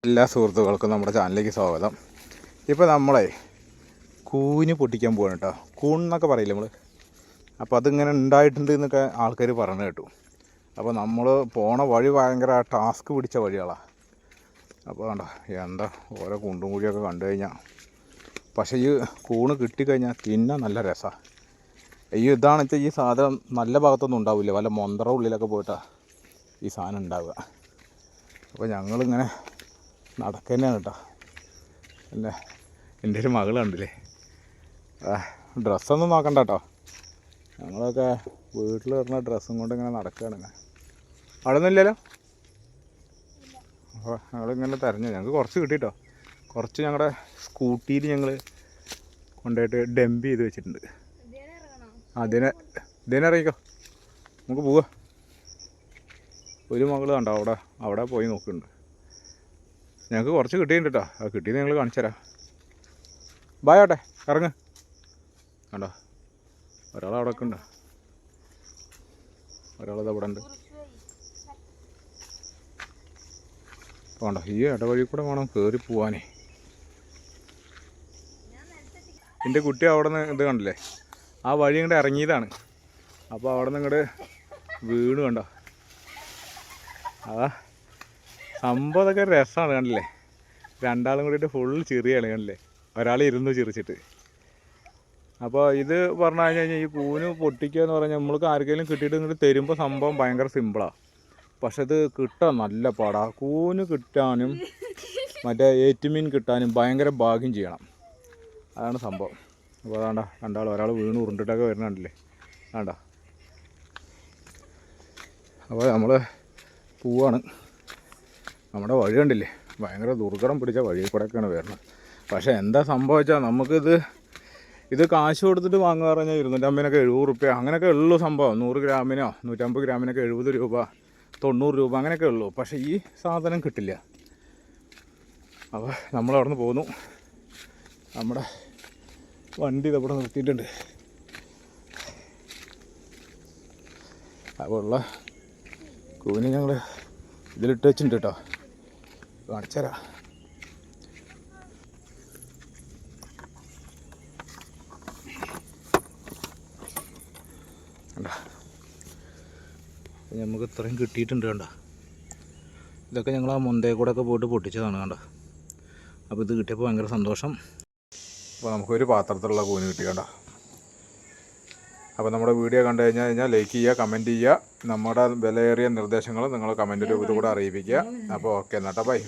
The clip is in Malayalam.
എല്ലാ സുഹൃത്തുക്കൾക്കും നമ്മുടെ ചാനലിലേക്ക് സ്വാഗതം. ഇപ്പോൾ നമ്മളെ കൂന് പൊട്ടിക്കാൻ പോവാണ് കേട്ടോ. കൂണെന്നൊക്കെ പറയില്ല നമ്മൾ. അപ്പോൾ അതിങ്ങനെ ഉണ്ടായിട്ടുണ്ട് എന്നൊക്കെ ആൾക്കാർ പറഞ്ഞു കേട്ടു. അപ്പോൾ നമ്മൾ പോണ വഴി ഭയങ്കര ടാസ്ക് പിടിച്ച വഴികളാണ്. അപ്പോൾ വേണ്ട എന്താ ഓരോ കുണ്ടും കുഴിയൊക്കെ കണ്ടു കഴിഞ്ഞാൽ, പക്ഷേ ഈ കൂണ് കിട്ടിക്കഴിഞ്ഞാൽ തിന്നാൻ നല്ല രസമാണ്. ഇതാണെന്ന് വെച്ചാൽ ഈ സാധനം നല്ല ഭാഗത്തൊന്നും ഉണ്ടാവില്ല, വല്ല മൊന്തറ ഉള്ളിലൊക്കെ പോയിട്ടാണ് ഈ സാധനം ഉണ്ടാവുക. അപ്പോൾ ഞങ്ങളിങ്ങനെ നടക്കുക തന്നെയാണ് കേട്ടോ. പിന്നെ എൻ്റെ ഒരു മകൾ കണ്ടില്ലേ, ഡ്രസ്സൊന്നും നോക്കണ്ട കേട്ടോ. ഞങ്ങളൊക്കെ വീട്ടിൽ വരുന്ന ഡ്രസ്സും കൊണ്ട് ഇങ്ങനെ നടക്കുകയാണ്. അവിടെ ഒന്നും ഇല്ലല്ലോ. അപ്പോൾ ഞങ്ങളിങ്ങനെ തിരഞ്ഞു, ഞങ്ങൾക്ക് കുറച്ച് കിട്ടിയിട്ടോ. കുറച്ച് ഞങ്ങളുടെ സ്കൂട്ടിയിൽ ഞങ്ങൾ കൊണ്ടുപോയിട്ട് ഡംപ് ചെയ്ത് വെച്ചിട്ടുണ്ട്. ഇതിനിറങ്ങിക്കോ, നമുക്ക് പോവാം. ഒരു മകൾ കണ്ടോ അവിടെ പോയി നോക്കുന്നുണ്ട്. ഞങ്ങൾക്ക് കുറച്ച് കിട്ടിയിട്ടുണ്ട് കേട്ടോ. അത് കിട്ടിയത് ഞങ്ങൾ കാണിച്ചു തരാം. ബായോട്ടെ, ഇറങ്ങ്. കണ്ടോ ഒരാളവിടെ ഒക്കെ ഉണ്ട്, ഒരാളത് അവിടെ ഉണ്ട്. വേണ്ട ഈ ഇടവഴി കൂടെ വേണം കയറി പോവാനേ. എൻ്റെ കുട്ടി അവിടെ നിന്ന് ഇത് കണ്ടില്ലേ, ആ വഴി ഇങ്ങോട്ട് ഇറങ്ങിയതാണ്. അപ്പോൾ അവിടെ നിന്ന് ഇങ്ങോട്ട് വീണ് കണ്ടോ. സംഭവം അതൊക്കെ രസമാണ് കണ്ടില്ലേ. രണ്ടാളും കൂടിയിട്ട് ഫുൾ ചിറിയാണ് കണ്ടില്ലേ. ഒരാൾ ഇരുന്ന് ചിരിച്ചിട്ട്. അപ്പോൾ ഇത് പറഞ്ഞു കഴിഞ്ഞാൽ ഈ കൂന് പൊട്ടിക്കുക എന്ന് പറഞ്ഞാൽ നമ്മൾക്ക് ആർക്കെങ്കിലും കിട്ടിയിട്ട് ഇങ്ങോട്ട് തരുമ്പോൾ സംഭവം ഭയങ്കര സിമ്പിളാണ്. പക്ഷെ ഇത് കിട്ടാൻ നല്ല പാടാണ്. കൂന് കിട്ടാനും മറ്റേ ഏറ്റുമീൻ കിട്ടാനും ഭയങ്കര ഭാഗ്യം ചെയ്യണം, അതാണ് സംഭവം. അപ്പോൾ അതാണ്ട രണ്ടാൾ, ഒരാൾ വീണ് ഉരുണ്ടിട്ടൊക്കെ വരുന്നുണ്ടല്ലേ, വേണ്ട. അപ്പോൾ നമ്മൾ പോവാണ്. നമ്മുടെ വഴി കണ്ടില്ലേ, ഭയങ്കര ദുർഘടം പിടിച്ച വഴി കൂടെയൊക്കെയാണ് വരുന്നത്. പക്ഷേ എന്താ സംഭവിച്ചാൽ ഇത് കാശ് കൊടുത്തിട്ട് വാങ്ങുക പറഞ്ഞാൽ 250 70 റുപ്യ അങ്ങനെയൊക്കെ ഉള്ളൂ സംഭവം. 100 ഗ്രാമിനോ 150 ഗ്രാമിനൊക്കെ 70 രൂപ 90 രൂപ അങ്ങനെയൊക്കെ ഉള്ളൂ. പക്ഷേ ഈ സാധനം കിട്ടില്ല. അപ്പോൾ നമ്മളവിടെ നിന്ന് പോന്നു. നമ്മുടെ വണ്ടി ഇതവിടെ നിർത്തിയിട്ടുണ്ട്. അപ്പോൾ ഉള്ള കൂന് ഞങ്ങൾ ഇതിലിട്ട് വെച്ചിട്ടുണ്ട് കേട്ടോ, കാണിച്ചുതരാം. നമുക്ക് ഇത്രയും കിട്ടിയിട്ടുണ്ട് കണ്ട. ഇതൊക്കെ ഞങ്ങൾ ആ മുന്തേ കൂടെ ഒക്കെ പോയിട്ട് പൊട്ടിച്ചതാണ് കണ്ട. അപ്പോൾ ഇത് കിട്ടിയപ്പോൾ ഭയങ്കര സന്തോഷം. അപ്പോൾ നമുക്കൊരു പാത്രത്തിലുള്ള കൂന് കിട്ടി കണ്ട. അപ്പോൾ നമ്മുടെ വീഡിയോ കണ്ടു കഴിഞ്ഞാൽ ലൈക്ക് ചെയ്യുക, കമൻറ്റ് ചെയ്യുക. നമ്മുടെ വിലയേറിയ നിർദ്ദേശങ്ങൾ നിങ്ങൾ കമൻറ്റ് രൂപത്തിൽ കൂടെ അറിയിപ്പിക്കുക. അപ്പോൾ ഓക്കെ എന്നാട്ടോ, ബൈ.